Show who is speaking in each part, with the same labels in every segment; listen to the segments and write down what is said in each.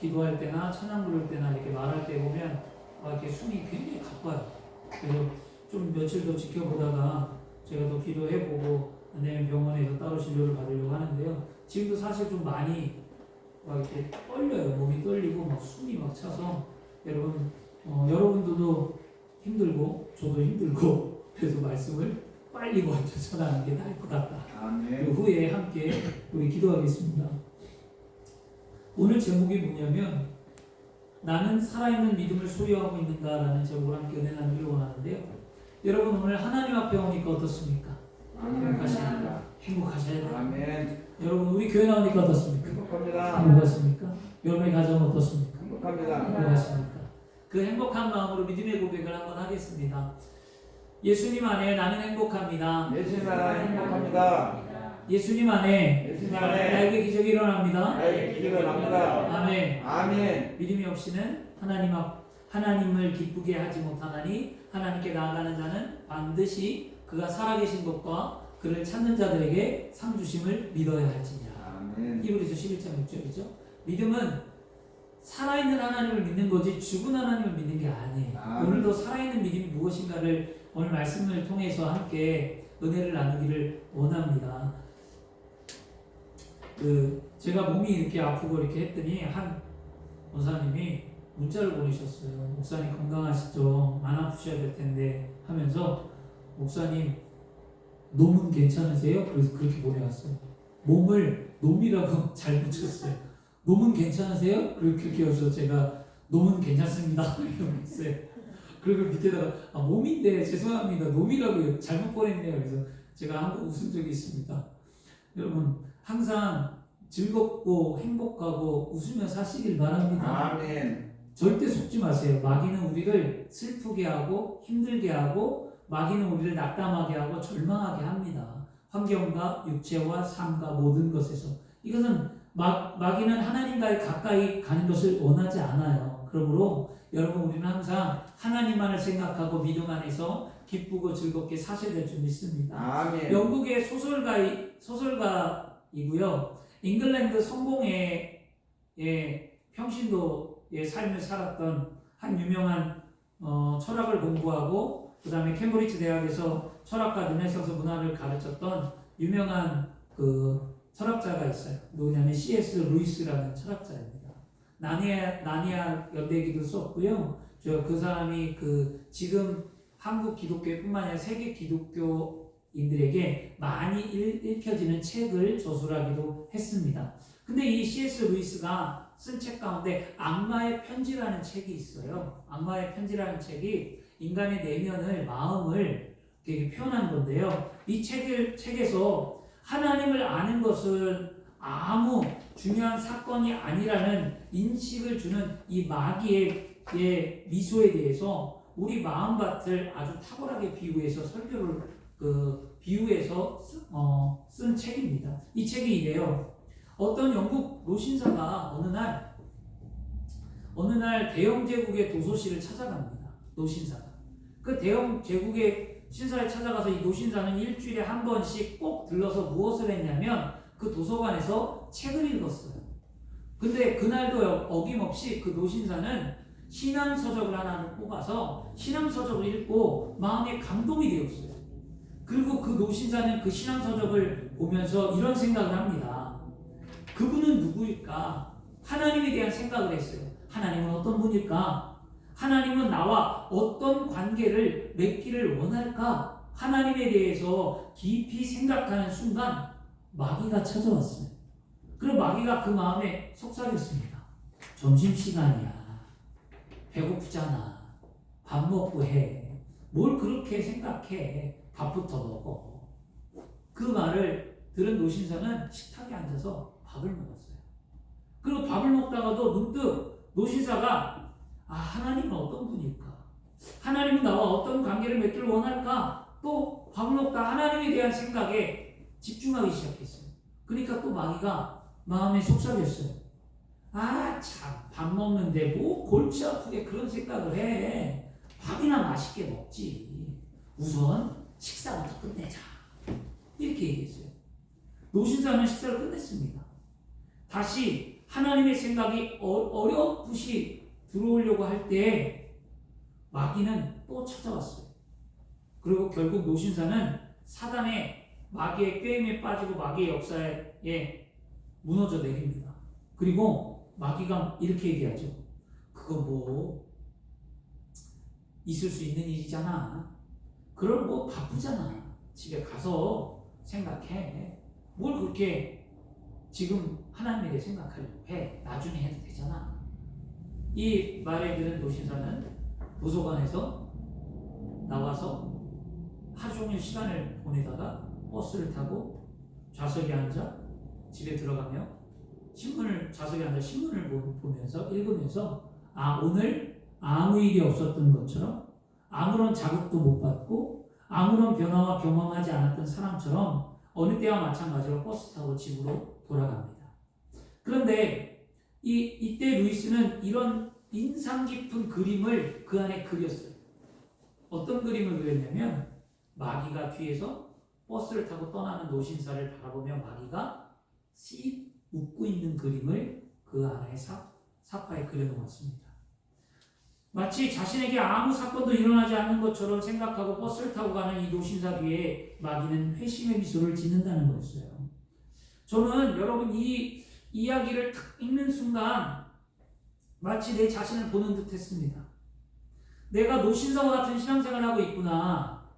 Speaker 1: 기도할 때나 찬양 부를 때나 이렇게 말할 때 보면 이렇게 숨이 굉장히 가빠요. 그래서 좀 며칠 더 지켜보다가 제가 또 기도해보고 내일 병원에서 따로 진료를 받으려고 하는데요. 지금도 사실 좀 많이 막 이렇게 떨려요. 몸이 떨리고 막 숨이 막 차서 여러분 여러분들도 힘들고 저도 힘들고 그래서 말씀을 빨리 먼저 전하는 게 나을 것 같다.
Speaker 2: 아멘.
Speaker 1: 그 후에 함께 우리 기도하겠습니다. 오늘 제목이 뭐냐면 나는 살아있는 믿음을 소유하고 있는가라는 제목을 함께 은혜 나누기를 원하는데요. 여러분 오늘 하나님 앞에 오니까 어떻습니까? 행복하십니까? 행복하셔야 돼요.
Speaker 2: 아멘.
Speaker 1: 여러분 우리 교회 나오니까 어떻습니까?
Speaker 2: 행복합니다.
Speaker 1: 행복하십니까? 여러분의 가정은 어떻습니까?
Speaker 2: 행복합니다.
Speaker 1: 행복하십니까? 그 행복한 마음으로 믿음의 고백을 한번 하겠습니다. 예수님 안에 나는 행복합니다.
Speaker 2: 예수님 안에 행복합니다.
Speaker 1: 예수님 안에
Speaker 2: 예수님 안에
Speaker 1: 나에게 기적이 일어납니다.
Speaker 2: 나에게 기적이 납니다.
Speaker 1: 아멘.
Speaker 2: 아멘.
Speaker 1: 믿음이 없이는 하나님 앞 하나님을 기쁘게 하지 못하나니 하나님께 나아가는 자는 반드시 그가 살아계신 것과 그를 찾는 자들에게 상 주심을 믿어야 할지니라.
Speaker 2: 아멘.
Speaker 1: 히브리서 11장 6절이죠. 믿음은 살아있는 하나님을 믿는 거지 죽은 하나님을 믿는 게 아니에요.
Speaker 2: 아멘.
Speaker 1: 오늘도 살아있는 믿음이 무엇인가를 오늘 말씀을 통해서 함께 은혜를 나누기를 원합니다. 제가 몸이 이렇게 아프고 이렇게 했더니 한 원사님이 문자를 보내셨어요. 목사님 건강하시죠? 안 아프셔야 될 텐데 하면서 목사님 놈은 괜찮으세요? 그래서 그렇게 보내왔어요. 몸을 놈이라고 잘 붙였어요. 놈은 괜찮으세요? 그렇게 해서 제가 놈은 괜찮습니다 이러고 있어요. 그리고 밑에다가 몸인데 죄송합니다 놈이라고 잘못 보냈네요. 그래서 제가 한번 웃은 적이 있습니다. 여러분 항상 즐겁고 행복하고 웃으며 사시길 바랍니다.
Speaker 2: 아멘.
Speaker 1: 절대 속지 마세요. 마귀는 우리를 슬프게 하고 힘들게 하고 마귀는 우리를 낙담하게 하고 절망하게 합니다. 환경과 육체와 삶과 모든 것에서 이것은 마귀는 하나님과의 가까이 가는 것을 원하지 않아요. 그러므로 여러분 우리는 항상 하나님만을 생각하고 믿음 안에서 기쁘고 즐겁게 사셔야 될 줄 믿습니다.
Speaker 2: 아멘.
Speaker 1: 영국의 소설가이고요. 잉글랜드 성공의 평신도의 삶을 살았던 한 유명한 철학을 공부하고 그 다음에 캠브리지 대학에서 철학과 르네상스 문화를 가르쳤던 유명한 그 철학자가 있어요. 누구냐면 C.S. 루이스라는 철학자입니다. 나니아 연대기도 썼고요. 그 사람이 지금 한국 기독교뿐만 아니라 세계 기독교인들에게 많이 읽혀지는 책을 저술하기도 했습니다. 근데 이 C.S. 루이스가 쓴 책 가운데 악마의 편지라는 책이 있어요. 악마의 편지라는 책이 인간의 내면을, 마음을 이렇게 표현한 건데요. 이 책에서 하나님을 아는 것은 아무 중요한 사건이 아니라는 인식을 주는 이 마귀의 미소에 대해서 우리 마음밭을 아주 탁월하게 비유해서 설교를 비유해서 쓴 책입니다. 이 책이 이래요. 어떤 영국 노신사가 어느 날 대영 제국의 도서실을 찾아갑니다. 노신사가. 그 대영 제국의 신사에 찾아가서 이 노신사는 일주일에 한 번씩 꼭 들러서 무엇을 했냐면 그 도서관에서 책을 읽었어요. 근데 그날도 어김없이 그 노신사는 신앙서적을 하나를 뽑아서 신앙서적을 읽고 마음에 감동이 되었어요. 그리고 그 노신사는 그 신앙서적을 보면서 이런 생각을 합니다. 그분은 누구일까? 하나님에 대한 생각을 했어요. 하나님은 어떤 분일까? 하나님은 나와 어떤 관계를 맺기를 원할까? 하나님에 대해서 깊이 생각하는 순간 마귀가 찾아왔어요. 그리고 마귀가 그 마음에 속삭였습니다. 점심시간이야. 배고프잖아. 밥 먹고 해. 뭘 그렇게 생각해. 밥부터 먹어. 그 말을 들은 노신사는 식탁에 앉아서 밥을 먹었어요. 그리고 밥을 먹다가도 문득 노신사가 하나님은 어떤 분일까? 하나님은 나와 어떤 관계를 맺기를 원할까? 또 밥을 먹다 하나님에 대한 생각에 집중하기 시작했어요. 그러니까 또 마귀가 마음에 속삭였어요. 참, 밥 먹는데 뭐 골치 아프게 그런 생각을 해. 밥이나 맛있게 먹지. 우선 식사부터 끝내자. 이렇게 얘기했어요. 노신사는 식사를 끝냈습니다. 다시 하나님의 생각이 어렴풋이 들어오려고 할 때 마귀는 또 찾아왔어요. 그리고 결국 노신사는 사단의 마귀의 꾀임에 빠지고 마귀의 역사에 무너져 내립니다. 그리고 마귀가 이렇게 얘기하죠. 그거 뭐 있을 수 있는 일이잖아. 그럼 뭐 바쁘잖아. 집에 가서 생각해. 뭘 그렇게 지금 하나님에 대해 생각하려고 해. 나중에 해도 되잖아. 이 말에 들은 노신사는 도서관에서 나와서 하루 종일 시간을 보내다가 버스를 타고 좌석에 앉아 집에 들어가며 좌석에 앉아 신문을 보면서 읽으면서 오늘 아무 일이 없었던 것처럼 아무런 자극도 못 받고 아무런 변화와 경험하지 않았던 사람처럼 어느 때와 마찬가지로 버스 타고 집으로 돌아갑니다. 그런데 이때 루이스는 이런 인상 깊은 그림을 그 안에 그렸어요. 어떤 그림을 그렸냐면 마귀가 뒤에서 버스를 타고 떠나는 노신사를 바라보며 마귀가 씩 웃고 있는 그림을 그 안에 사파에 그려놓았습니다. 마치 자신에게 아무 사건도 일어나지 않는 것처럼 생각하고 버스를 타고 가는 이 노신사 뒤에 마귀는 회심의 미소를 짓는다는 거였어요. 저는 여러분 이 이야기를 탁 읽는 순간 마치 내 자신을 보는 듯 했습니다. 내가 노신사와 같은 신앙생활을 하고 있구나.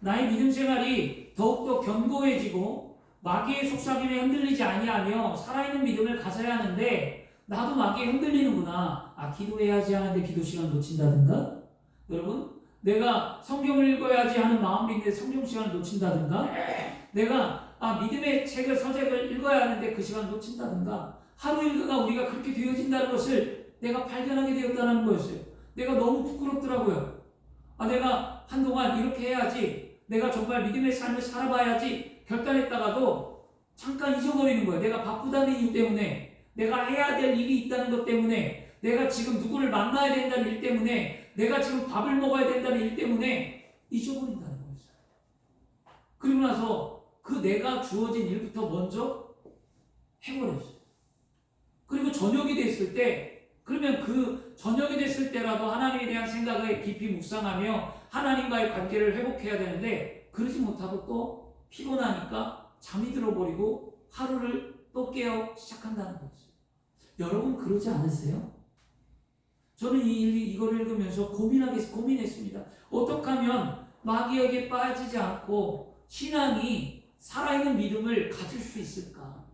Speaker 1: 나의 믿음 생활이 더욱더 견고해지고 마귀의 속삭임에 흔들리지 아니하며 살아있는 믿음을 가져야 하는데 나도 마귀에 흔들리는구나. 기도해야지 하는데 기도 시간 놓친다든가, 여러분 내가 성경을 읽어야지 하는 마음이 있는데 성경 시간을 놓친다든가, 내가 믿음의 서적을 읽어야 하는데 그 시간 놓친다든가, 하루 일과가 우리가 그렇게 되어진다는 것을 내가 발견하게 되었다는 거였어요. 내가 너무 부끄럽더라고요. 내가 한동안 이렇게 해야지, 내가 정말 믿음의 삶을 살아봐야지 결단했다가도 잠깐 잊어버리는 거예요. 내가 바쁘다는 이유 때문에, 내가 해야 될 일이 있다는 것 때문에, 내가 지금 누구를 만나야 된다는 일 때문에, 내가 지금 밥을 먹어야 된다는 일 때문에 잊어버린다는 거였어요. 그리고 나서 그 내가 주어진 일부터 먼저 해버렸어요. 그리고 저녁이 됐을 때, 그러면 그 저녁이 됐을 때라도 하나님에 대한 생각을 깊이 묵상하며 하나님과의 관계를 회복해야 되는데 그러지 못하고 또 피곤하니까 잠이 들어버리고 하루를 또 깨어 시작한다는 거죠. 여러분 그러지 않으세요? 저는 이걸 읽으면서 고민했습니다. 어떻게 하면 마귀에게 빠지지 않고 신앙이 살아있는 믿음을 가질 수 있을까?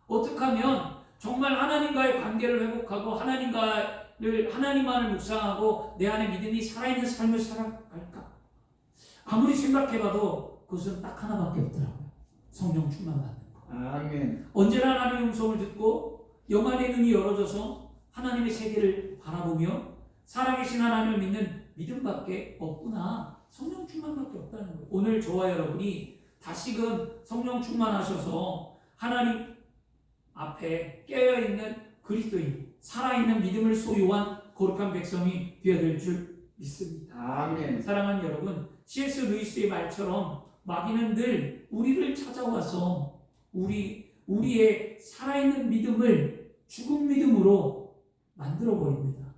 Speaker 1: 어떻게 하면 정말 하나님과의 관계를 회복하고 하나님만을 묵상하고 내 안에 믿음이 살아있는 삶을 살아갈까? 아무리 생각해봐도 그것은 딱 하나밖에 없더라고요. 성령 충만받는 거.
Speaker 2: 아멘.
Speaker 1: 언제나 하나님의 음성을 듣고 영안의 눈이 열어져서 하나님의 세계를 바라보며 살아계신 하나님을 믿는 믿음밖에 없구나. 성령 충만밖에 없다는 거예요. 오늘 저와 여러분이 다시금 성령 충만하셔서 하나님 앞에 깨어있는 그리스도인, 살아있는 믿음을 소유한 거룩한 백성이 되어야 될 줄 믿습니다.
Speaker 2: 아멘.
Speaker 1: 사랑하는 여러분, C.S. 루이스의 말처럼 마귀는 늘 우리를 찾아와서 우리의 살아있는 믿음을 죽은 믿음으로 만들어버립니다.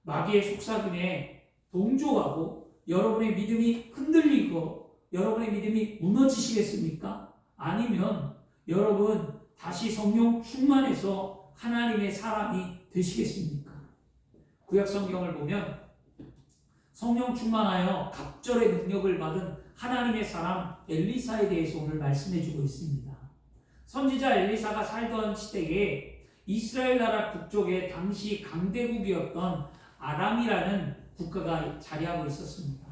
Speaker 1: 마귀의 속삭임에 동조하고 여러분의 믿음이 흔들리고 여러분의 믿음이 무너지시겠습니까? 아니면 여러분 다시 성령 충만해서 하나님의 사람이 되시겠습니까? 구약 성경을 보면 성령 충만하여 갑절의 능력을 받은 하나님의 사람 엘리사에 대해서 오늘 말씀해주고 있습니다. 선지자 엘리사가 살던 시대에 이스라엘 나라 북쪽에 당시 강대국이었던 아람이라는 국가가 자리하고 있었습니다.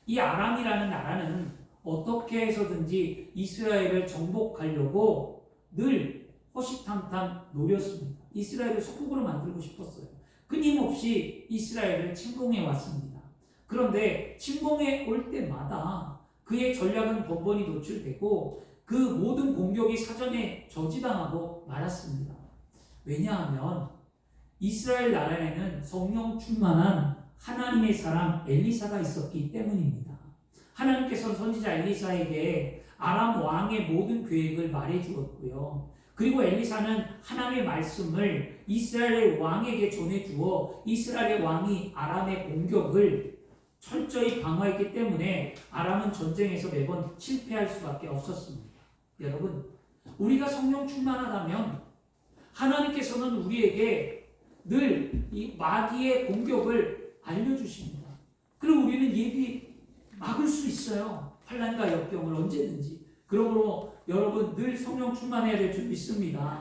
Speaker 1: 이 아람이라는 나라는 어떻게 해서든지 이스라엘을 정복하려고 늘 호시탐탐 노렸습니다. 이스라엘을 속국으로 만들고 싶었어요. 끊임없이 이스라엘을 침공해 왔습니다. 그런데 침공해 올 때마다 그의 전략은 번번이 노출되고 그 모든 공격이 사전에 저지당하고 말았습니다. 왜냐하면 이스라엘 나라에는 성령 충만한 하나님의 사람 엘리사가 있었기 때문입니다. 하나님께서 선지자 엘리사에게 아람 왕의 모든 계획을 말해 주었고요. 그리고 엘리사는 하나님의 말씀을 이스라엘의 왕에게 전해주어 이스라엘의 왕이 아람의 공격을 철저히 방어했기 때문에 아람은 전쟁에서 매번 실패할 수밖에 없었습니다. 여러분, 우리가 성령 충만하다면 하나님께서는 우리에게 늘 이 마귀의 공격을 알려주십니다. 그리고 우리는 예비 막을 수 있어요. 환난과 역경을 언제든지. 그러므로 여러분 늘 성령 충만해야 될 줄 믿습니다.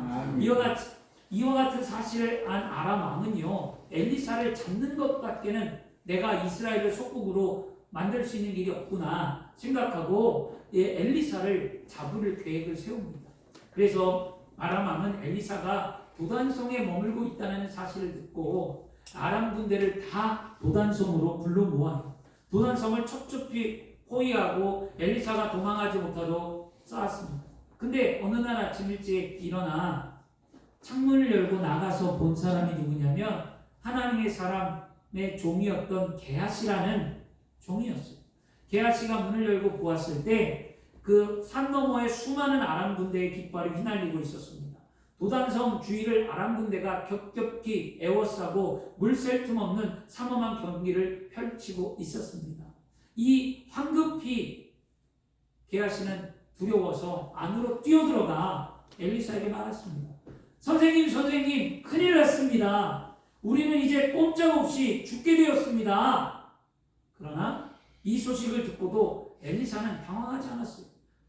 Speaker 1: 이와 같은 사실을 안 아람 왕은요, 엘리사를 잡는 것밖에는 내가 이스라엘을 속국으로 만들 수 있는 길이 없구나 생각하고 엘리사를 잡을 계획을 세웁니다. 그래서 아람 왕은 엘리사가 도단성에 머물고 있다는 사실을 듣고 아람 군대를 다 도단성으로 불러 모아요. 도단성을 첩첩히 포위하고 엘리사가 도망하지 못하도록 쌓았습니다. 근데 어느 날 아침 일찍 일어나 창문을 열고 나가서 본 사람이 누구냐면 하나님의 사람의 종이었던 게하시라는 종이었어요. 게하시가 문을 열고 보았을 때 그 산 너머에 수많은 아람 군대의 깃발이 휘날리고 있었습니다. 도단성 주위를 아람 군대가 겹겹이 에워싸고 물샐 틈 없는 삼엄한 경기를 펼치고 있었습니다. 이 황급히 게하시는 두려워서 안으로 뛰어들어가 엘리사에게 말했습니다. 선생님, 큰일 났습니다. 우리는 이제 꼼짝없이 죽게 되었습니다. 그러나 이 소식을 듣고도 엘리사는 당황하지 않았어요.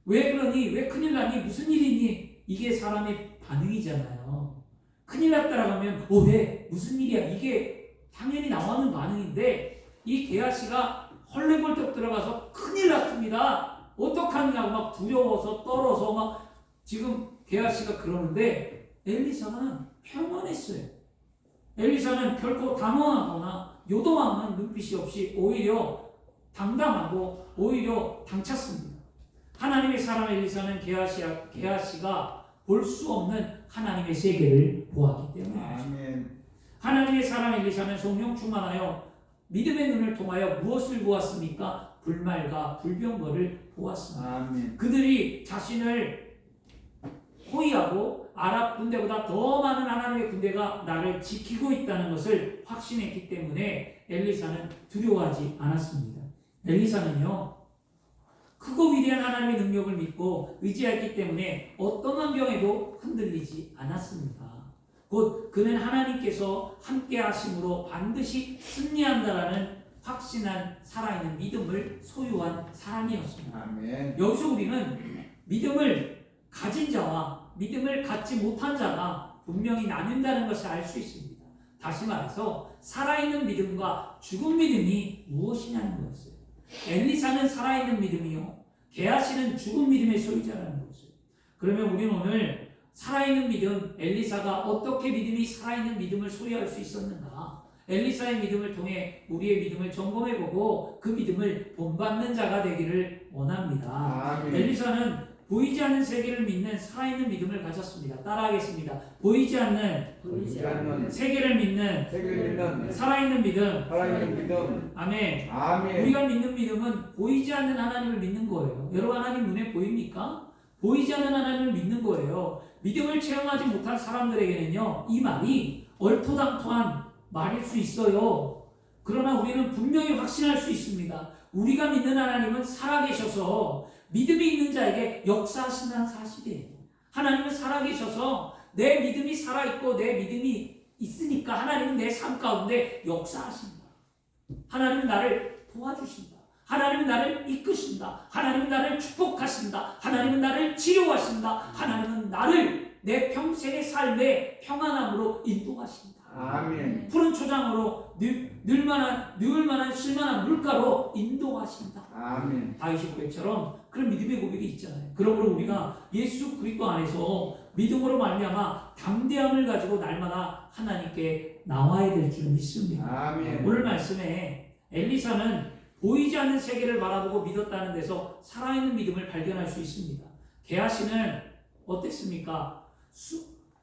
Speaker 1: 왜 그러니? 왜 큰일 나니? 무슨 일이니? 이게 사람의 반응이잖아요. 큰일 났다라고 하면 왜? 무슨 일이야? 이게 당연히 나오는 반응인데 이 게하시가 헐레벌떡 들어가서 큰일 났습니다. 어떡하냐고 막 두려워서 떨어서 막 지금 게하시가 그러는데 엘리사는 평안했어요. 엘리사는 결코 당황하거나 요동하는 눈빛이 없이 오히려 당당하고 오히려 당찼습니다. 하나님의 사람 엘리사는 게하시가 볼 수 없는 하나님의 세계를 보았기 때문에 하나님의 사람 엘리사는 성령 충만하여 믿음의 눈을 통하여 무엇을 보았습니까? 불말과 불병거를 보았습니다. 그들이 자신을 호위하고 아랍 군대보다 더 많은 하나님의 군대가 나를 지키고 있다는 것을 확신했기 때문에 엘리사는 두려워하지 않았습니다. 엘리사는요, 크고 위대한 하나님의 능력을 믿고 의지했기 때문에 어떤 환경에도 흔들리지 않았습니다. 곧 그는 하나님께서 함께 하심으로 반드시 승리한다라는 확신한 살아있는 믿음을 소유한 사람이었습니다. 여기서 우리는 믿음을 가진 자와 믿음을 갖지 못한 자가 분명히 나뉜다는 것을 알 수 있습니다. 다시 말해서 살아있는 믿음과 죽은 믿음이 무엇이냐는 거였어요. 엘리사는 살아있는 믿음이요, 게하시는 죽은 믿음의 소유자라는 거였어요. 그러면 우리는 오늘 살아있는 믿음, 엘리사가 어떻게 믿음이 살아있는 믿음을 소유할 수 있었는가? 엘리사의 믿음을 통해 우리의 믿음을 점검해보고 그 믿음을 본받는 자가 되기를 원합니다. 엘리사는 보이지 않는 세계를 믿는 살아있는 믿음을 가졌습니다. 따라하겠습니다. 보이지 않는 세계를 믿는 살아있는 믿음. 아멘. 우리가 믿는 믿음은 보이지 않는 하나님을 믿는 거예요. 여러분, 하나님 눈에 보입니까? 보이지 않는 하나님을 믿는 거예요. 믿음을 체험하지 못한 사람들에게는요, 이 말이 얼토당토한 말일 수 있어요. 그러나 우리는 분명히 확신할 수 있습니다. 우리가 믿는 하나님은 살아계셔서 믿음이 있는 자에게 역사하신다는 사실이에요. 하나님은 살아계셔서 내 믿음이 살아있고 내 믿음이 있으니까 하나님은 내 삶 가운데 역사하신다. 하나님은 나를 도와주신다. 하나님은 나를 이끄신다. 하나님은 나를 축복하신다. 하나님은 나를 치료하신다. 하나님은 나를 내 평생의 삶의 평안함으로 인도하신다. 푸른 초장으로 늘 만한 쉴만한 물가로 인도하신다. 다윗의 고백처럼 그런 믿음의 고백이 있잖아요. 그러므로 우리가 예수 그리스도 안에서 믿음으로 말미암아 담대함을 가지고 날마다 하나님께 나와야 될 줄 믿습니다. 오늘 말씀에 엘리사는 보이지 않는 세계를 바라보고 믿었다는 데서 살아있는 믿음을 발견할 수 있습니다. 게하시는 어땠습니까?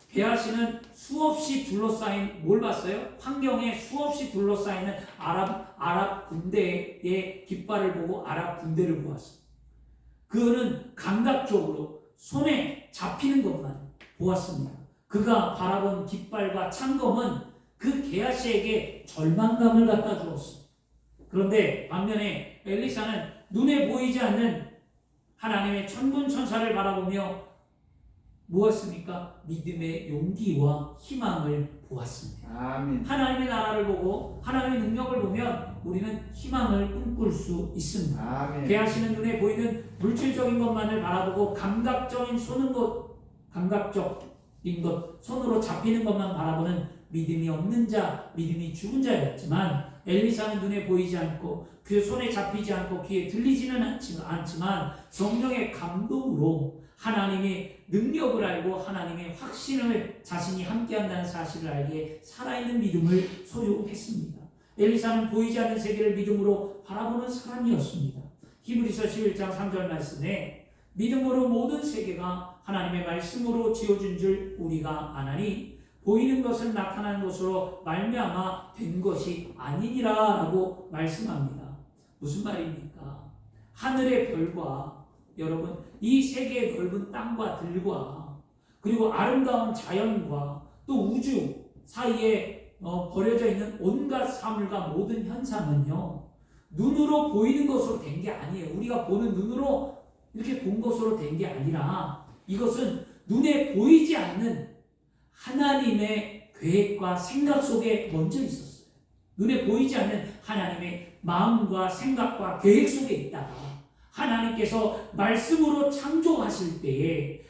Speaker 1: 게하시는 수없이 둘러싸인 뭘 봤어요? 환경에 수없이 둘러싸이는 아랍 군대의 깃발을 보고 아랍 군대를 보았어요. 그는 감각적으로 손에 잡히는 것만, 보았습니다. 그가 바라본 깃발과 창검은 그 게하시에게 절망감을 갖다 주었어요. 그런데 반면에 엘리사는 눈에 보이지 않는 하나님의 천군천사를 바라보며 무엇입니까? 믿음의 용기와 희망을 보았습니다.
Speaker 2: 아멘.
Speaker 1: 하나님의 나라를 보고 하나님의 능력을 보면 우리는 희망을 꿈꿀 수 있습니다.
Speaker 2: 아멘.
Speaker 1: 게하시는 눈에 보이는 물질적인 것만을 바라보고 감각적인 손으로 잡히는 것만 바라보는 믿음이 없는 자, 믿음이 죽은 자였지만 엘리사는 눈에 보이지 않고 그 손에 잡히지 않고 귀에 들리지는 않지만 성령의 감동으로 하나님의 능력을 알고 하나님의 확신을 자신이 함께한다는 사실을 알기에 살아있는 믿음을 소유했습니다. 엘리사는 보이지 않는 세계를 믿음으로 바라보는 사람이었습니다. 히브리서 11장 3절 말씀에 믿음으로 모든 세계가 하나님의 말씀으로 지어진 줄 우리가 아나니 보이는 것은 나타나는 것으로 말미암아 된 것이 아니니라 라고 말씀합니다. 무슨 말입니까? 하늘의 별과 여러분 이 세계의 넓은 땅과 들과 그리고 아름다운 자연과 또 우주 사이에 버려져 있는 온갖 사물과 모든 현상은요 눈으로 보이는 것으로 된 게 아니에요. 우리가 보는 눈으로 이렇게 본 것으로 된 게 아니라 이것은 눈에 보이지 않는 하나님의 계획과 생각 속에 먼저 있었어요. 눈에 보이지 않는 하나님의 마음과 생각과 계획 속에 있다가 하나님께서 말씀으로 창조하실 때에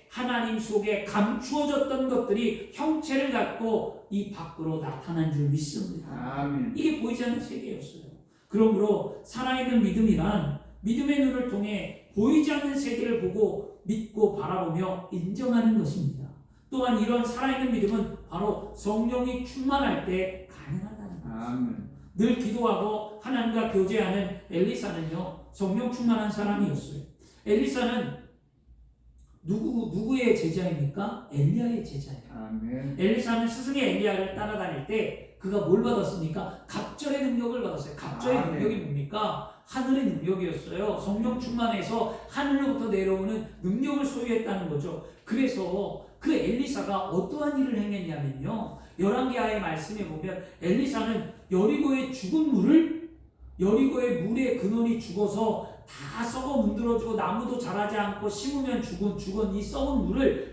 Speaker 1: 하나님 속에 감추어졌던 것들이 형체를 갖고 이 밖으로 나타난 줄 믿습니다.
Speaker 2: 아멘.
Speaker 1: 이게 보이지 않는 세계였어요. 그러므로 살아있는 믿음이란 믿음의 눈을 통해 보이지 않는 세계를 보고 믿고 바라보며 인정하는 것입니다. 또한 이런 살아있는 믿음은 바로 성령이 충만할 때 가능하다는 것입니다.
Speaker 2: 아멘.
Speaker 1: 늘 기도하고 하나님과 교제하는 엘리사는요 성령 충만한 사람이었어요. 엘리사는 누구의 제자입니까? 엘리야의 제자예요.
Speaker 2: 아멘.
Speaker 1: 엘리사는 스승의 엘리야를 따라다닐 때 그가 뭘 받았습니까? 갑절의 능력을 받았어요. 갑절의
Speaker 2: 아멘.
Speaker 1: 능력이 뭡니까? 하늘의 능력이었어요. 성령 충만해서 하늘로부터 내려오는 능력을 소유했다는 거죠. 그래서 그 엘리사가 어떠한 일을 행했냐면요. 열왕기하의 말씀에 보면 엘리사는 여리고의 죽은 물을 여리고의 물의 근원이 죽어서 다 썩어 문드러지고 나무도 자라지 않고 심으면 죽은 이 썩은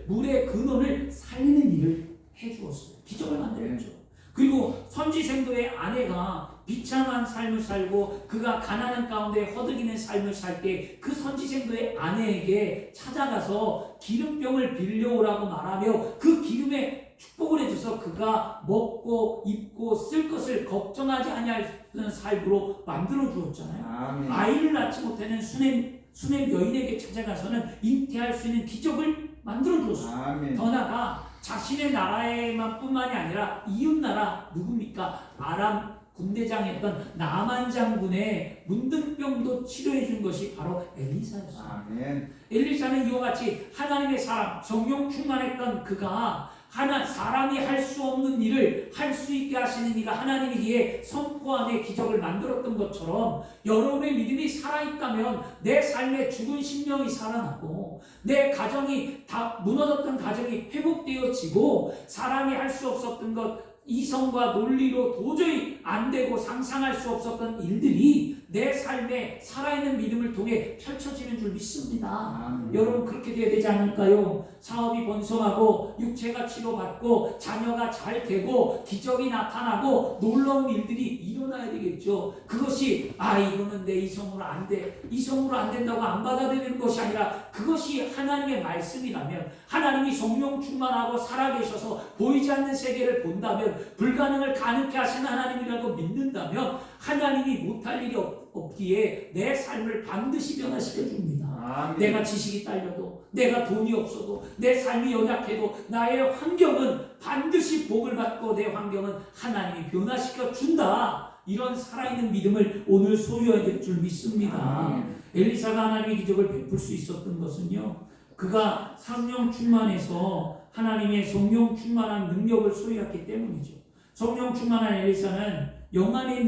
Speaker 1: 물의 근원을 살리는 일을 해주었어요. 기적을 만들었죠. 그리고 선지생도의 아내가 비참한 삶을 살고 그가 가난한 가운데 허덕이는 삶을 살 때 그 선지생도의 아내에게 찾아가서 기름병을 빌려오라고 말하며 그 기름에 축복을 해줘서 그가 먹고 입고 쓸 것을 걱정하지 아니하는 삶으로 만들어 주었잖아요.
Speaker 2: 아멘.
Speaker 1: 아이를 낳지 못하는 수냄 여인에게 찾아가서는 잉태할 수 있는 기적을 만들어 주었어요.
Speaker 2: 아멘.
Speaker 1: 더 나아가 자신의 나라에만 뿐만이 아니라 이웃 나라 누굽니까? 아람 군대장이었던 나만 장군의 문둥병도 치료해 준 것이 바로 엘리사였어요.
Speaker 2: 아멘.
Speaker 1: 엘리사는 이와 같이 하나님의 사람, 성령 충만했던 그가 사람이 할 수 없는 일을 할 수 있게 하시는 이가 하나님이기에 선포함의 기적을 만들었던 것처럼 여러분의 믿음이 살아있다면 내 삶에 죽은 심령이 살아나고 내 가정이 다 무너졌던 가정이 회복되어지고 사람이 할 수 없었던 것 이성과 논리로 도저히 안 되고 상상할 수 없었던 일들이 내 삶에 살아있는 믿음을 통해 펼쳐지는 줄 믿습니다. 여러분 그렇게 돼야 되지 않을까요? 사업이 번성하고 육체가 치료받고 자녀가 잘 되고 기적이 나타나고 놀라운 일들이 일어나야 되겠죠. 그것이 이거는 내 이성으로 안 돼. 이성으로 안 된다고 안 받아들이는 것이 아니라 그것이 하나님의 말씀이라면 하나님이 성령 충만하고 살아계셔서 보이지 않는 세계를 본다면 불가능을 가능케 하시는 하나님이라고 믿는다면 하나님이 못할 일이 없기에 내 삶을 반드시 변화시켜 줍니다.
Speaker 2: 아멘.
Speaker 1: 내가 지식이 딸려도 내가 돈이 없어도 내 삶이 연약해도 나의 환경은 반드시 복을 받고 내 환경은 하나님이 변화시켜 준다. 이런 살아있는 믿음을 오늘 소유해야 될 줄 믿습니다.
Speaker 2: 아멘.
Speaker 1: 엘리사가 하나님의 기적을 베풀 수 있었던 것은요. 그가 성령 충만해서 하나님의 성령 충만한 능력을 소유했기 때문이죠. 성령 충만한 엘리사는 영안의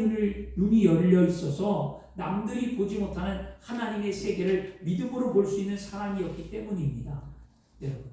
Speaker 1: 눈이 열려 있어서 남들이 보지 못하는 하나님의 세계를 믿음으로 볼 수 있는 사람이었기 때문입니다. 여러분,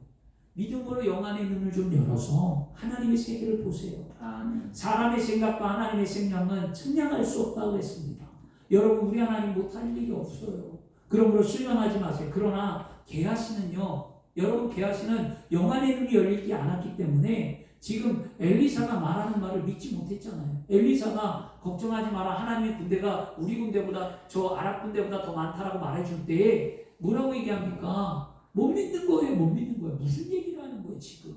Speaker 1: 믿음으로 영안의 눈을 좀 열어서 하나님의 세계를 보세요.
Speaker 2: 아멘.
Speaker 1: 사람의 생각과 하나님의 생각은 측량할 수 없다고 했습니다. 여러분 우리 하나님 못할 일이 없어요. 그러므로 실망하지 마세요. 그러나 게하시는요. 여러분 게하시는 영안의 눈이 열리지 않았기 때문에 지금 엘리사가 말하는 말을 믿지 못했잖아요. 엘리사가 걱정하지 마라. 하나님의 군대가 우리 군대보다 저 아랍 군대보다 더 많다라고 말해줄 때 뭐라고 얘기합니까? 못 믿는 거예요. 못 믿는 거예요. 무슨 얘기를 하는 거예요 지금.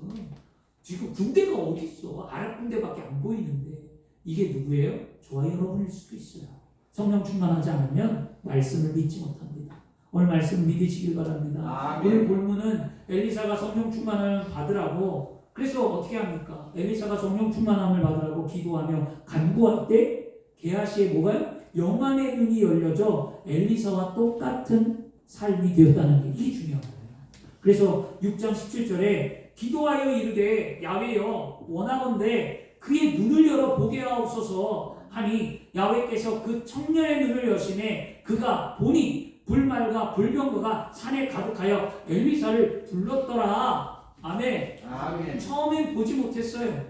Speaker 1: 지금 군대가 어디 있어? 아랍 군대밖에 안 보이는데 이게 누구예요? 저와 여러분일 수도 있어요. 성령 충만하지 않으면 말씀을 믿지 못합니다. 오늘 말씀 믿으시길 바랍니다.
Speaker 2: 아멘.
Speaker 1: 오늘 본문은 엘리사가 성령 충만을 받으라고 그래서 어떻게 합니까? 엘리사가 성령 충만함을 받으라고 기도하며 간구할 때 게하시의 뭐가요? 영안의 눈이 열려져 엘리사와 똑같은 삶이 되었다는 게 이게 중요한 거예요. 그래서 6장 17절에 기도하여 이르되 야훼여 원하건대 그의 눈을 열어 보게 하옵소서 하니 야훼께서 그 청년의 눈을 여시매 그가 보니 불말과 불병거가 산에 가득하여 엘리사를 불렀더라. 아멘.
Speaker 2: 아멘.
Speaker 1: 처음엔 보지 못했어요.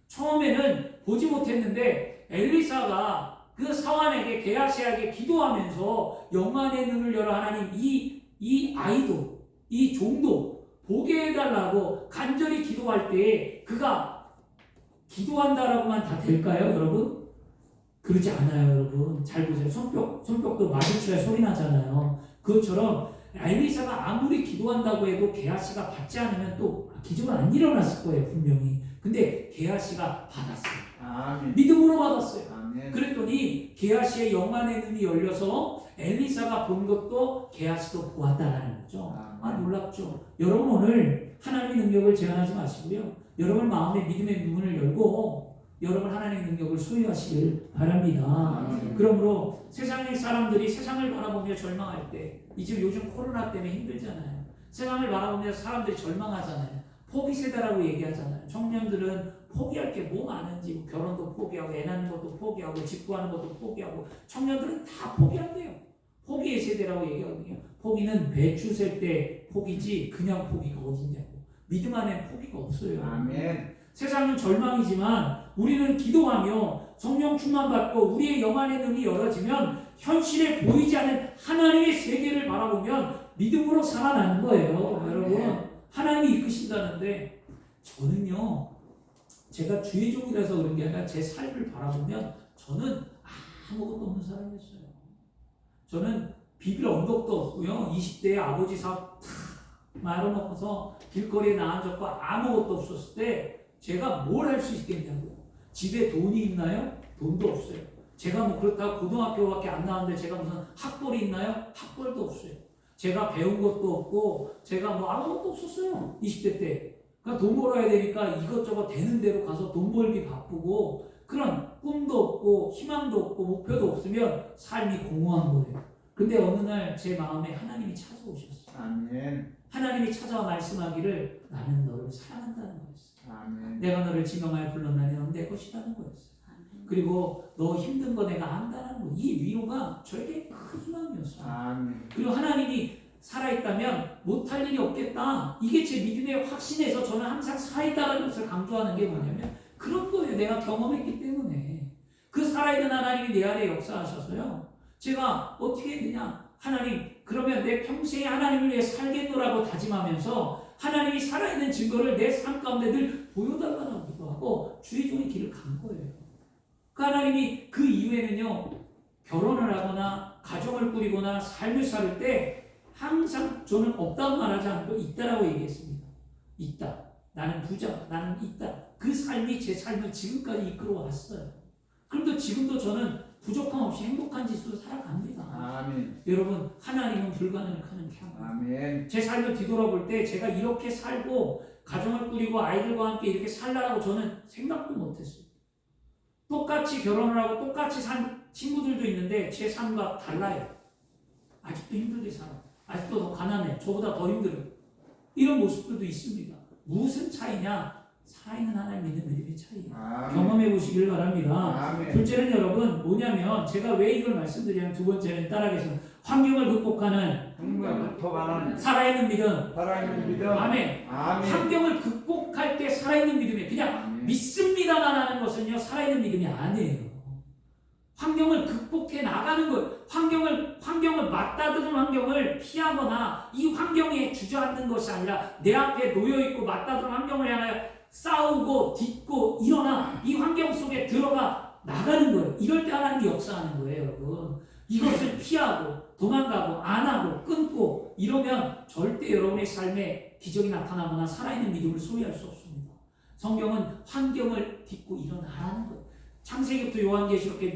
Speaker 1: 처음에는 보지 못했는데 엘리사가 그 사환에게 게하시에게 기도하면서 영안의 눈을 열어 하나님 이 아이도 이 종도 보게 해달라고 간절히 기도할 때 그가 기도한다라고만 다 될까요, 여러분? 그러지 않아요, 여러분. 잘 보세요. 손뼉도 마주쳐야 소리 나잖아요. 그것처럼 엘리사가 아무리 기도한다고 해도 게하시가 받지 않으면 또 기적은 안 일어났을 거예요, 분명히. 근데 게하시가 받았어요.
Speaker 2: 아멘.
Speaker 1: 믿음으로 받았어요.
Speaker 2: 아멘.
Speaker 1: 그랬더니 게하시의 영안의 눈이 열려서 엘리사가 본 것도 게하시도 보았다라는 거죠. 아, 놀랍죠. 여러분 오늘 하나님의 능력을 제한하지 마시고요. 여러분 마음의 믿음의 눈을 열고 여러분 하나님의 능력을 소유하시길 바랍니다. 그러므로 세상의 사람들이 세상을 바라보며 절망할 때 이제 요즘 코로나 때문에 힘들잖아요. 세상을 바라보며 사람들이 절망하잖아요. 포기 세대라고 얘기하잖아요. 청년들은 포기할 게 뭐 많은지 뭐 결혼도 포기하고 애 낳는 것도 포기하고 집 구하는 것도 포기하고 청년들은 다 포기한대요. 포기의 세대라고 얘기하거든요. 포기는 배추 셀 때 포기지 그냥 포기가 어딨냐고. 믿음 안에 포기가 없어요.
Speaker 2: 아멘.
Speaker 1: 세상은 절망이지만 우리는 기도하며 성령 충만 받고 우리의 영안의 눈이 열어지면 현실에 보이지 않는 하나님의 세계를 바라보면 믿음으로 살아나는 거예요. 여러분 하나님이 이끄신다는데 저는요 제가 주의 종이라서 그런 게 아니라 제 삶을 바라보면 저는 아무것도 없는 사람이었어요. 저는 비빌 언덕도 없고요. 20대에 아버지 사업 말아먹어서 길거리에 나앉았고 아무것도 없었을 때 제가 뭘 할 수 있겠냐고요. 집에 돈이 있나요? 돈도 없어요. 제가 뭐 그렇다고 고등학교밖에 안 나왔는데 제가 무슨 학벌이 있나요? 학벌도 없어요. 제가 배운 것도 없고 제가 뭐 아무것도 없었어요. 20대 때. 그러니까 돈 벌어야 되니까 이것저것 되는 대로 가서 돈 벌기 바쁘고 그런 꿈도 없고 희망도 없고 목표도 없으면 삶이 공허한 거예요. 근데 어느 날 제 마음에 하나님이 찾아오셨어요.
Speaker 2: 아멘.
Speaker 1: 하나님이 찾아와 말씀하기를 나는 너를 사랑한다는 거였어요.
Speaker 2: 아멘.
Speaker 1: 내가 너를 지명하여 불렀나니 넌 내 것이라는 거였어요. 그리고 너 힘든 거 내가 안다는 거. 이 위로가 저에게 큰 희망이었어요.
Speaker 2: 아멘.
Speaker 1: 그리고 하나님이 살아있다면 못할 일이 없겠다. 이게 제 믿음의 확신에서 저는 항상 살아있다는 것을 강조하는 게 뭐냐면 그런 거예요. 내가 경험했기 때문에. 그 살아있는 하나님이 내 안에 역사하셔서요. 제가 어떻게 했느냐. 하나님 그러면 내 평생에 하나님을 위해 살겠노라고 다짐하면서 하나님이 살아있는 증거를 내 삶 가운데 늘 보여달라고 기도하고 주의 종의 길을 간 거예요. 그 하나님이 그 이후에는요. 결혼을 하거나 가정을 꾸리거나 삶을 살 때 항상 저는 없다고 말하지 않고 있다라고 얘기했습니다. 있다. 나는 부자. 나는 있다. 그 삶이 제 삶을 지금까지 이끌어 왔어요. 그런데 지금도 저는 부족함 없이 행복한 짓으로 살아갑니다.
Speaker 2: 아멘.
Speaker 1: 여러분 하나님은 불가능을 하는 게 아니에요.
Speaker 2: 아멘.
Speaker 1: 제 삶을 뒤돌아볼 때 제가 이렇게 살고 가정을 꾸리고 아이들과 함께 이렇게 살라고 저는 생각도 못했어요. 똑같이 결혼을 하고 똑같이 산 친구들도 있는데 제 삶과 달라요. 아직도 힘들게 살아. 아직도 더 가난해. 저보다 더 힘들어요. 이런 모습들도 있습니다. 무슨 차이냐? 살아있는 하나님 믿는 믿음의 차이예요.
Speaker 2: 아멘.
Speaker 1: 경험해 보시길 바랍니다.
Speaker 2: 아멘.
Speaker 1: 둘째는 여러분 뭐냐면 제가 왜 이걸 말씀드리냐면 두 번째는 따라가서 환경을 극복하는
Speaker 2: 극복하는
Speaker 1: 살아있는 믿음.
Speaker 2: 살아있는 믿음.
Speaker 1: 아멘.
Speaker 2: 아멘.
Speaker 1: 환경을 극복할 때 살아있는 믿음이 그냥
Speaker 2: 아멘.
Speaker 1: 믿습니다만 하는 것은요 살아있는 믿음이 아니에요. 환경을 극복해 나가는 것, 환경을 맞다드는 환경을 피하거나 이 환경에 주저앉는 것이 아니라 내 앞에 놓여 있고 맞다드는 환경을 향하여 싸우고 딛고 일어나 이 환경 속에 들어가 나가는 거예요. 이럴 때 하나님이 역사하는 거예요, 여러분. 이것을 피하고 도망가고 안 하고 끊고 이러면 절대 여러분의 삶에 기적이 나타나거나 살아있는 믿음을 소유할 수 없습니다. 성경은 환경을 딛고 일어나라는 거예요. 창세기부터 요한계시록에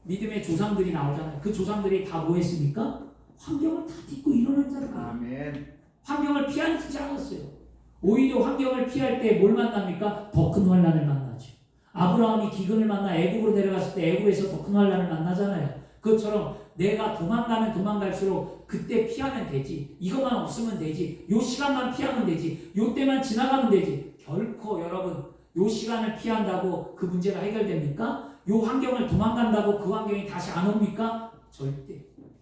Speaker 1: 믿음의 조상들이 나오잖아요. 그 조상들이 다 뭐 했습니까? 환경을 다 딛고 일어난 자들.
Speaker 2: 아멘.
Speaker 1: 환경을 피하지 않았어요. 오히려 환경을 피할 때 뭘 만납니까? 더 큰 환난을 만나죠. 아브라함이 기근을 만나 애굽으로 내려갔을 때 애굽에서 더 큰 환난을 만나잖아요. 그것처럼 내가 도망가면 도망갈수록 그때 피하면 되지. 이것만 없으면 되지. 요 시간만 피하면 되지. 요 때만 지나가면 되지. 결코 여러분 요 시간을 피한다고 그 문제가 해결됩니까? 요 환경을 도망간다고 그 환경이 다시 안 옵니까? 절대.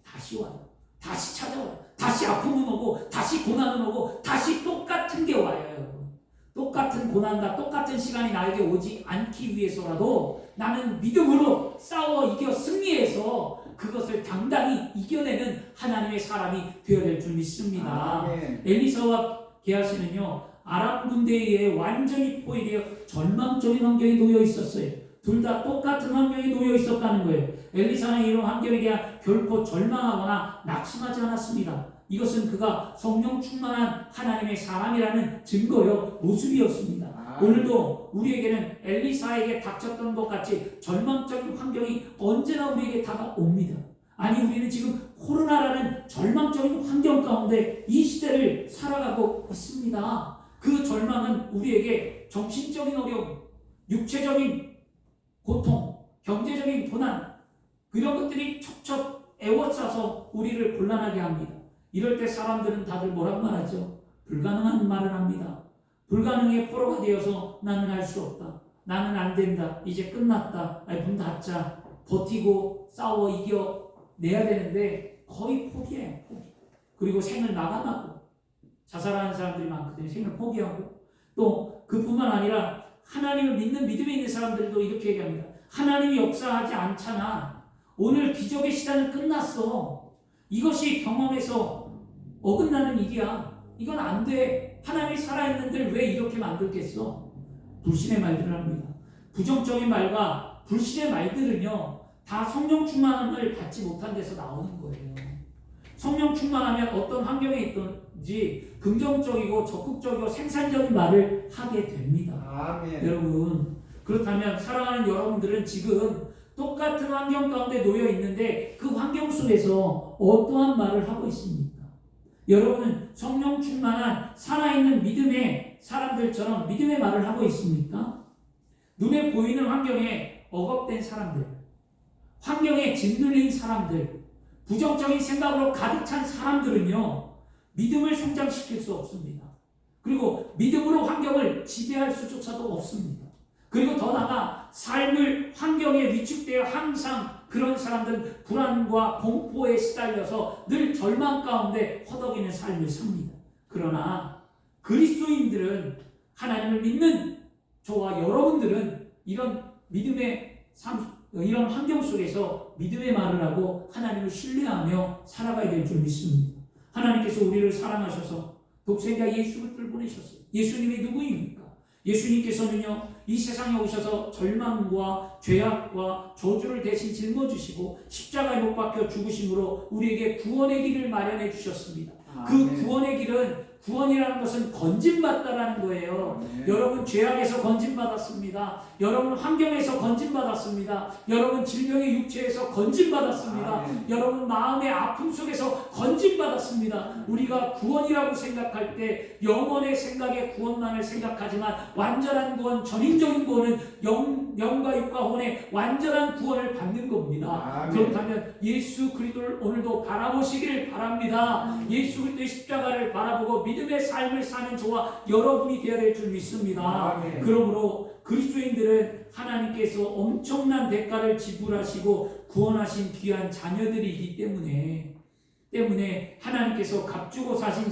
Speaker 1: 다시 와요. 다시 찾아와요. 다시 아픔은 오고 다시 고난은 오고 다시 똑같은 게 와요, 여러분. 똑같은 고난과 똑같은 시간이 나에게 오지 않기 위해서라도 나는 믿음으로 싸워 이겨 승리해서 그것을 당당히 이겨내는 하나님의 사람이 되어야 될 줄 믿습니다.
Speaker 2: 아멘.
Speaker 1: 엘리사와 게하시는요 아람 군대에 의해 완전히 포위되어 절망적인 환경에 놓여 있었어요. 둘 다 똑같은 환경에 놓여 있었다는 거예요. 엘리사는 이런 환경에 대한 결코 절망하거나 낙심하지 않았습니다. 이것은 그가 성령 충만한 하나님의 사람이라는 증거요 모습이었습니다. 오늘도 우리에게는 엘리사에게 닥쳤던 것 같이 절망적인 환경이 언제나 우리에게 다가옵니다. 아니 우리는 지금 코로나라는 절망적인 환경 가운데 이 시대를 살아가고 있습니다. 그 절망은 우리에게 정신적인 어려움, 육체적인 고통, 경제적인 고난 이런 것들이 척척 에워싸서 우리를 곤란하게 합니다. 이럴 때 사람들은 다들 뭐란 말하죠? 불가능한 말을 합니다. 불가능의 포로가 되어서 나는 할 수 없다. 나는 안 된다. 이제 끝났다. 문 닫자. 버티고 싸워 이겨내야 되는데 거의 포기해요. 포기. 그리고 생을 마감하고 자살하는 사람들이 많거든요. 생을 포기하고 또 그뿐만 아니라 하나님을 믿는 믿음에 있는 사람들도 이렇게 얘기합니다. 하나님이 역사하지 않잖아. 오늘 기적의 시대는 끝났어. 이것이 경험에서 어긋나는 일이야. 이건 안 돼. 하나님이 살아있는데 왜 이렇게 만들겠어? 불신의 말들을 합니다. 부정적인 말과 불신의 말들은요 다 성령 충만함을 받지 못한 데서 나오는 거예요. 성령 충만하면 어떤 환경에 있든지 긍정적이고 적극적이고 생산적인 말을 하게 됩니다.
Speaker 2: 아멘.
Speaker 1: 여러분 그렇다면 사랑하는 여러분들은 지금 똑같은 환경 가운데 놓여 있는데 그 환경 속에서 어떠한 말을 하고 있습니까? 여러분은 성령 충만한 살아있는 믿음의 사람들처럼 믿음의 말을 하고 있습니까? 눈에 보이는 환경에 억압된 사람들, 환경에 짓눌린 사람들, 부정적인 생각으로 가득 찬 사람들은요 믿음을 성장시킬 수 없습니다. 그리고 믿음으로 환경을 지배할 수조차도 없습니다. 그리고 더 나아가 삶을 환경에 위축되어 항상 그런 사람들은 불안과 공포에 시달려서 늘 절망 가운데 허덕이는 삶을 삽니다. 그러나 그리스도인들은 하나님을 믿는 저와 여러분들은 이런 믿음의 삶, 이런 환경 속에서 믿음의 말을 하고 하나님을 신뢰하며 살아가야 될 줄 믿습니다. 하나님께서 우리를 사랑하셔서 독생자 예수 그리스도를 보내셨어요. 예수님이 누구입니까? 예수님께서는요 이 세상에 오셔서 절망과 죄악과 저주를 대신 짊어지시고 십자가에 못 박혀 죽으심으로 우리에게 구원의 길을 마련해 주셨습니다. 그 구원의 길은 구원이라는 것은 건짐받다라는 거예요. 여러분 죄악에서 건짐받았습니다. 여러분 환경에서 건짐받았습니다. 여러분 질병의 육체에서 건짐받았습니다. 여러분 마음의 아픔 속에서 건짐받았습니다. 우리가 구원이라고 생각할 때 영혼의 생각에 구원만을 생각하지만 완전한 구원, 전인적인 구원은 영과 육과 혼의 완전한 구원을 받는 겁니다. 그렇다면 예수 그리스도를 오늘도 바라보시기를 바랍니다. 예수 그리스도의 십자가를 바라보고 믿음의 삶을 사는 저와 여러분이 되어야 될 줄 믿습니다.
Speaker 2: 아멘.
Speaker 1: 그러므로 그리스도인들은 하나님께서 엄청난 대가를 지불하시고 구원하신 귀한 자녀들이기 때문에 하나님께서 값주고 사신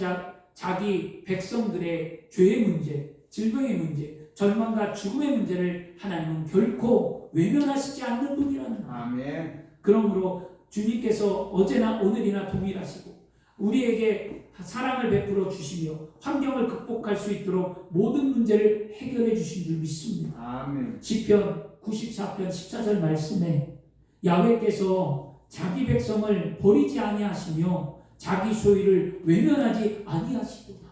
Speaker 1: 자기 백성들의 죄의 문제, 질병의 문제, 절망과 죽음의 문제를 하나님은 결코 외면하시지 않는 분이라는 거예요.
Speaker 2: 아멘.
Speaker 1: 그러므로 주님께서 어제나 오늘이나 동일하시고 우리에게 사랑을 베풀어 주시며 환경을 극복할 수 있도록 모든 문제를 해결해 주신 줄 믿습니다.
Speaker 2: 아멘.
Speaker 1: 시편 94편 14절 말씀에 야훼께서 자기 백성을 버리지 아니하시며 자기 소유를 외면하지 아니하시도다.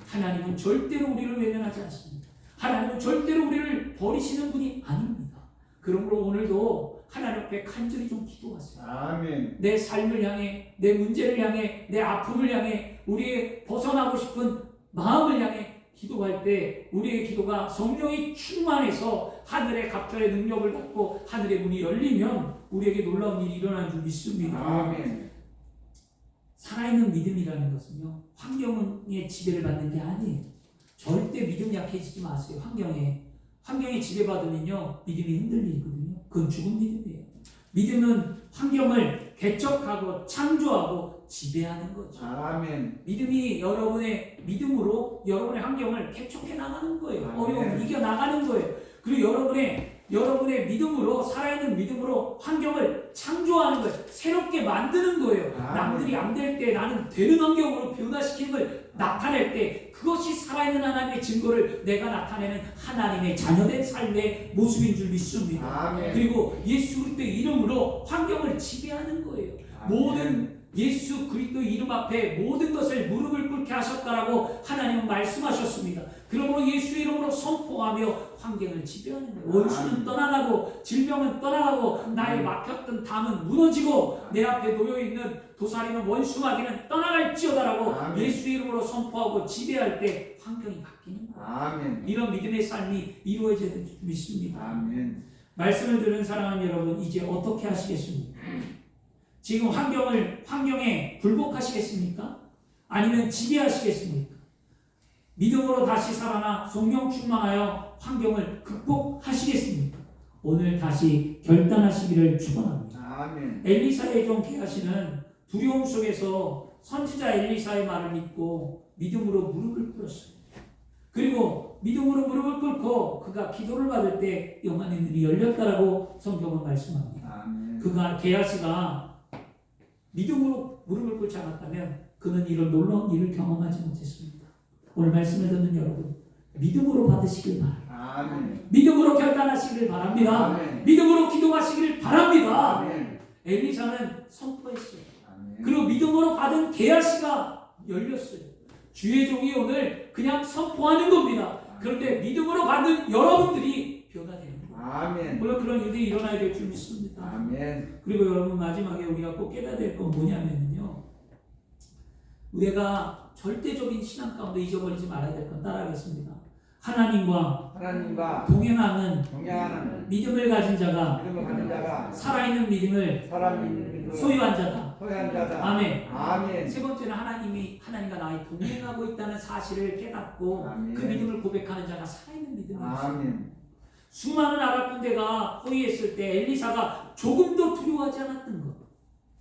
Speaker 1: 하나님은 절대로 우리를 외면하지 않습니다. 하나님은 절대로 우리를 버리시는 분이 아닙니다. 그러므로 오늘도 하나님 앞에 간절히 좀 기도하세요.
Speaker 2: 아멘.
Speaker 1: 내 삶을 향해, 내 문제를 향해, 내 아픔을 향해, 우리의 벗어나고 싶은 마음을 향해 기도할 때 우리의 기도가 성령이 충만해서 하늘의 갑절의 능력을 받고 하늘의 문이 열리면 우리에게 놀라운 일이 일어나는 줄 믿습니다.
Speaker 2: 아멘.
Speaker 1: 살아있는 믿음이라는 것은요, 환경의 지배를 받는 게 아니에요. 절대 믿음 약해지지 마세요. 환경에 지배받으면요 믿음이 흔들리거든요. 그건 죽은 믿음이에요. 믿음은 환경을 개척하고 창조하고 지배하는 거죠.
Speaker 2: 아멘.
Speaker 1: 믿음이 여러분의 믿음으로 여러분의 환경을 개척해 나가는 거예요.
Speaker 2: 아멘.
Speaker 1: 어려움을 이겨 나가는 거예요. 그리고 여러분의 믿음으로, 살아있는 믿음으로 환경을 창조하는 거예요. 새롭게 만드는 거예요.
Speaker 2: 아멘.
Speaker 1: 남들이 안 될 때 나는 되는 환경으로 변화시키는 걸 나타낼 때 그것이 살아있는 하나님의 증거를 내가 나타내는 하나님의 자녀된 삶의 모습인 줄 믿습니다.
Speaker 2: 아멘.
Speaker 1: 그리고 예수 그리스도의 이름으로 환경을 지배하는 거예요.
Speaker 2: 아멘.
Speaker 1: 모든 예수 그리스도 이름 앞에 모든 것을 무릎을 꿇게 하셨다라고 하나님은 말씀하셨습니다. 그러므로 예수 이름으로 선포하며 환경을 지배하는 거예요. 원수는 떠나가고 질병은 떠나가고 나의 막혔던 담은 무너지고 내 앞에 놓여있는 도사리는 원수마귀는 떠나갈지어다라고
Speaker 2: 아멘.
Speaker 1: 예수 이름으로 선포하고 지배할 때 환경이 바뀌는 거예요.
Speaker 2: 아멘.
Speaker 1: 이런 믿음의 삶이 이루어져야 될 줄 믿습니다.
Speaker 2: 아멘.
Speaker 1: 말씀을 들은 사랑하는 여러분, 이제 어떻게 하시겠습니까? 지금 환경에 굴복하시겠습니까? 아니면 지배하시겠습니까? 믿음으로 다시 살아나 성령 충만하여 환경을 극복하시겠습니까? 오늘 다시 결단하시기를 축원합니다.
Speaker 2: 아멘.
Speaker 1: 엘리사의 종 게하시는 두려움 속에서 선지자 엘리사의 말을 믿고 믿음으로 무릎을 꿇었어요. 그리고 믿음으로 무릎을 꿇고 그가 기도를 받을 때 영안의 눈이 열렸다라고 성경은 말씀합니다.
Speaker 2: 아멘.
Speaker 1: 게하시가 믿음으로 무릎을 꿇지 않았다면 그는 이런 놀라운 일을 경험하지 못했습니다. 오늘 말씀을 듣는 여러분, 믿음으로 받으시길 바랍니다.
Speaker 2: 아멘.
Speaker 1: 믿음으로 결단하시길 바랍니다.
Speaker 2: 아멘.
Speaker 1: 믿음으로 기도하시길 바랍니다.
Speaker 2: 아멘.
Speaker 1: 엘리사는 선포했어요.
Speaker 2: 아멘.
Speaker 1: 그리고 믿음으로 받은 게하시가 열렸어요. 주의 종이 오늘 그냥 선포하는 겁니다. 그런데 믿음으로 받은 여러분들이 변화되는 거예요.
Speaker 2: 아멘.
Speaker 1: 물론 그런 일들이 일어나야 될 줄 믿습니다.
Speaker 2: 아멘.
Speaker 1: 그리고 여러분, 마지막에 우리가 꼭 깨달아야 될 건 뭐냐면요, 우리가 절대적인 신앙 가운데 잊어버리지 말아야 될 건 따라하겠습니다. 하나님과 동행하는 믿음을 가진 자가
Speaker 2: 믿음을 가진 자가
Speaker 1: 살아있는 믿음을
Speaker 2: 사람
Speaker 1: 소유한 자다.
Speaker 2: 소유한 자다.
Speaker 1: 아멘.
Speaker 2: 아멘.
Speaker 1: 세 번째는 하나님과 나의 동행하고 있다는 사실을 깨닫고
Speaker 2: 아멘.
Speaker 1: 그 믿음을 고백하는 자가 살아있는 믿음이었어요.
Speaker 2: 아멘.
Speaker 1: 수많은 아랍 군대가 포위했을 때 엘리사가 조금도 두려워하지 않았던 것,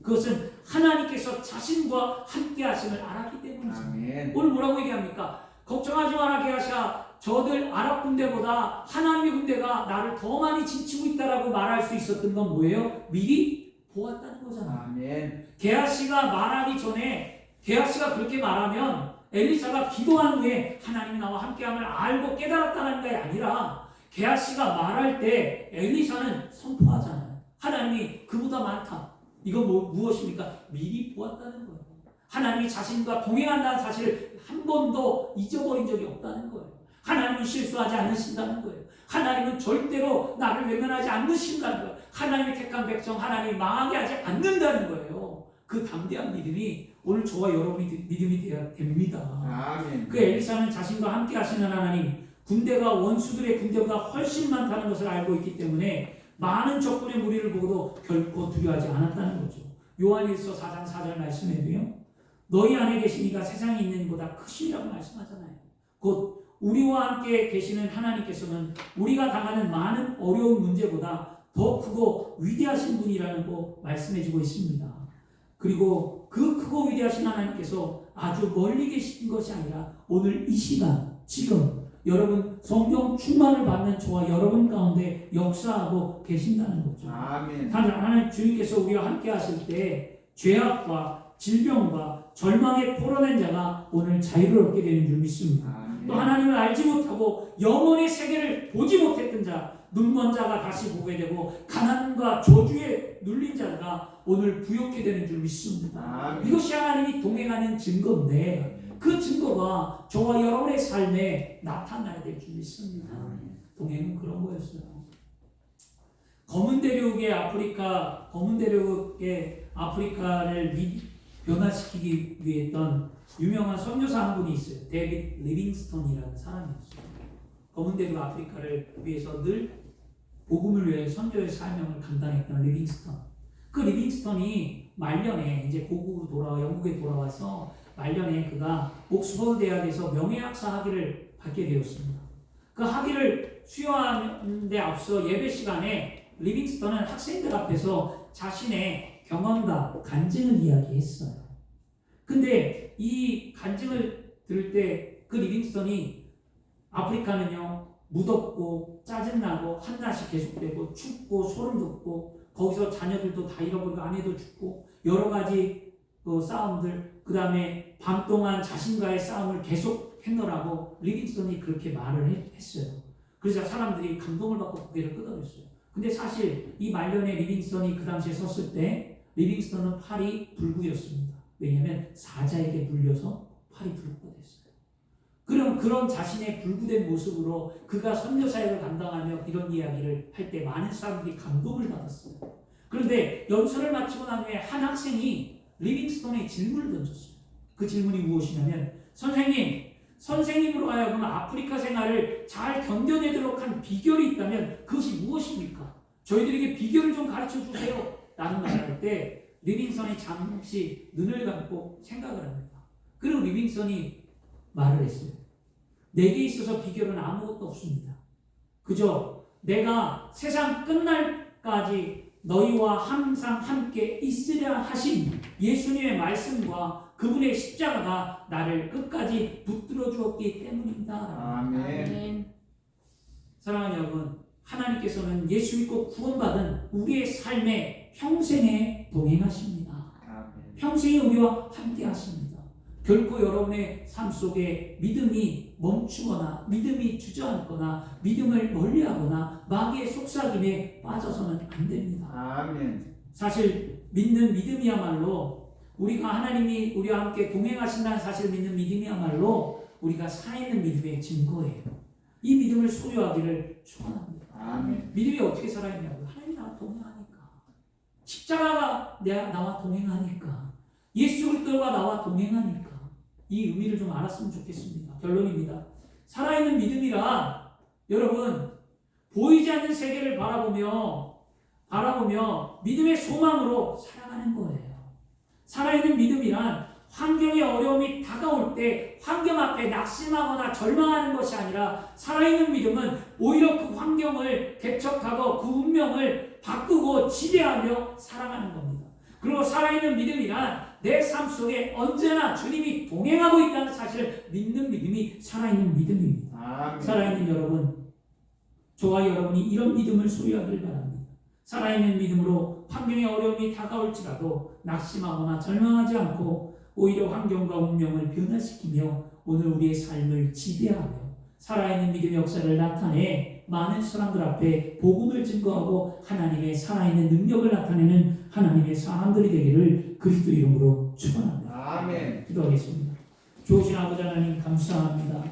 Speaker 1: 그것은 하나님께서 자신과 함께 하심을 알았기 때문이죠.
Speaker 2: 아멘.
Speaker 1: 오늘 뭐라고 얘기합니까? 걱정하지 마라 게하시야, 저들 아랍 군대보다 하나님의 군대가 나를 더 많이 지치고 있다라고 말할 수 있었던 건 뭐예요? 미리 보았다는 거잖아요.
Speaker 2: 아멘.
Speaker 1: 게하시가 말하기 전에, 게하시가 그렇게 말하면 엘리사가 기도한 후에 하나님이 나와 함께함을 알고 깨달았다는 게 아니라, 게하시가 말할 때 엘리사는 선포하잖아요. 하나님이 그보다 많다. 이건 무엇입니까? 미리 보았다는 거예요. 하나님이 자신과 동행한다는 사실을 한 번도 잊어버린 적이 없다는 거예요. 하나님은 실수하지 않으신다는 거예요. 하나님은 절대로 나를 외면하지 않으신다는 거예요. 하나님의 택한 백성, 하나님이 망하게 하지 않는다는 거예요. 그 담대한 믿음이 오늘 저와 여러분이 믿음이 되어야 됩니다.
Speaker 2: 아멘.
Speaker 1: 그 엘리사는 자신과 함께 하시는 하나님, 원수들의 군대보다 훨씬 많다는 것을 알고 있기 때문에 많은 적군의 무리를 보고도 결코 두려워하지 않았다는 거죠. 요한일서 4장 4절 말씀에도요, 너희 안에 계신 이가 세상에 있는 이보다 크시라고 말씀하잖아요. 곧 우리와 함께 계시는 하나님께서는 우리가 당하는 많은 어려운 문제보다 더 크고 위대하신 분이라는 거 말씀해주고 있습니다. 그리고 그 크고 위대하신 하나님께서 아주 멀리 계신 것이 아니라 오늘 이 시간 지금 여러분 성령 충만을 받는 저와 여러분 가운데 역사하고 계신다는 거죠.
Speaker 2: 아멘.
Speaker 1: 하나님 주님께서 우리와 함께 하실 때 죄악과 질병과 절망에 포로된 자가 오늘 자유를 얻게 되는 줄 믿습니다.
Speaker 2: 아멘.
Speaker 1: 또 하나님을 알지 못하고 영혼의 세계를 보지 못했던 자, 눈먼 자가 다시 보게 되고 가난과 저주에 눌린 자가 오늘 부욕해 되는 줄 믿습니다.
Speaker 2: 아멘.
Speaker 1: 이것이 하나님이 동행하는 증거인데 그 증거가 저와 여러분의 삶에 나타나야 될 줄 믿습니다. 동행은 그런 거였어요. 검은 대륙의 아프리카를 변화시키기 위해 했던 유명한 선교사 한 분이 있어요. 데이빗 리빙스턴이라는 사람이었어요. 검은 대륙 아프리카를 위해서 늘 복음을 위해 선교의 사명을 감당했던 리빙스턴. 그 리빙스턴이 말년에 이제 고국으로 영국에 돌아와서 말년에 그가 옥스퍼드 대학에서 명예학사 학위를 받게 되었습니다. 그 학위를 수여하는 데 앞서 예배 시간에 리빙스턴은 학생들 앞에서 자신의 경험과 간증을 이야기했어요. 근데 이 간증을 들을 때 그 리빙스턴이 아프리카는요 무덥고 짜증나고 한낮이 계속되고 춥고 소름 돋고 거기서 자녀들도 다 잃어버리고 아내도 죽고 여러 가지 싸움들 그 다음에 밤 동안 자신과의 싸움을 계속 했노라고 리빙스턴이 그렇게 말을 했어요. 그래서 사람들이 감동을 받고 고개를 끄덕였어요. 근데 사실 이 말년에 리빙스턴이 그 당시에 섰을 때 리빙스턴은 팔이 불구였습니다. 왜냐하면 사자에게 물려서 팔이 불구가 됐어요. 그런 자신의 불구된 모습으로 그가 선교사역을 감당하며 이런 이야기를 할 때 많은 사람들이 감동을 받았어요. 그런데 연설을 마치고 난 후에 한 학생이 리빙스턴에 질문을 던졌어요. 그 질문이 무엇이냐면 선생님으로 하여금 아프리카 생활을 잘 견뎌내도록 한 비결이 있다면 그것이 무엇입니까? 저희들에게 비결을 좀 가르쳐 주세요. 라는 말을 할 때 리빙스턴이 잠시 눈을 감고 생각을 합니다. 그리고 리빙스턴이 말을 했어요. 내게 있어서 비결은 아무것도 없습니다. 그저 내가 세상 끝날까지 너희와 항상 함께 있으려 하신 예수님의 말씀과 그분의 십자가가 나를 끝까지 붙들어 주었기 때문입니다.
Speaker 2: 아멘.
Speaker 1: 사랑하는 여러분, 하나님께서는 예수 믿고 구원받은 우리의 삶에 평생에 동행하십니다.
Speaker 2: 아멘.
Speaker 1: 평생에 우리와 함께 하십니다. 결코 여러분의 삶 속에 믿음이 멈추거나 믿음이 주저앉거나 믿음을 멀리하거나 마귀의 속삭임에 빠져서는 안 됩니다.
Speaker 2: 아멘.
Speaker 1: 사실 믿는 믿음이야말로 우리가 하나님이 우리와 함께 동행하신다는 사실을 믿는 믿음이야말로 우리가 살아있는 믿음의 증거예요. 이 믿음을 소유하기를 축원합니다.
Speaker 2: 아멘.
Speaker 1: 믿음이 어떻게 살아있냐고요? 하나님이 나와 동행하니까. 십자가가 나와 동행하니까. 예수 그리스도가 나와 동행하니까. 이 의미를 좀 알았으면 좋겠습니다. 결론입니다. 살아있는 믿음이란 여러분 보이지 않는 세계를 바라보며 믿음의 소망으로 살아가는 거예요. 살아있는 믿음이란 환경의 어려움이 다가올 때 환경 앞에 낙심하거나 절망하는 것이 아니라 살아있는 믿음은 오히려 그 환경을 개척하고 그 운명을 바꾸고 지배하며 살아가는 겁니다. 그리고 살아있는 믿음이란 내 삶 속에 언제나 주님이 동행하고 있다는 사실을 믿는 믿음이 살아있는 믿음입니다.
Speaker 2: 아멘.
Speaker 1: 살아있는 여러분, 저와 여러분이 이런 믿음을 소유하길 바랍니다. 살아있는 믿음으로 환경의 어려움이 다가올지라도 낙심하거나 절망하지 않고 오히려 환경과 운명을 변화시키며 오늘 우리의 삶을 지배하며 살아있는 믿음의 역사를 나타내 많은 사람들 앞에 복음을 증거하고 하나님의 살아있는 능력을 나타내는 하나님의 사람들이 되기를 그리스도 이름으로 축원합니다.
Speaker 2: 아멘.
Speaker 1: 기도하겠습니다. 좋으신 아버지 하나님 감사합니다.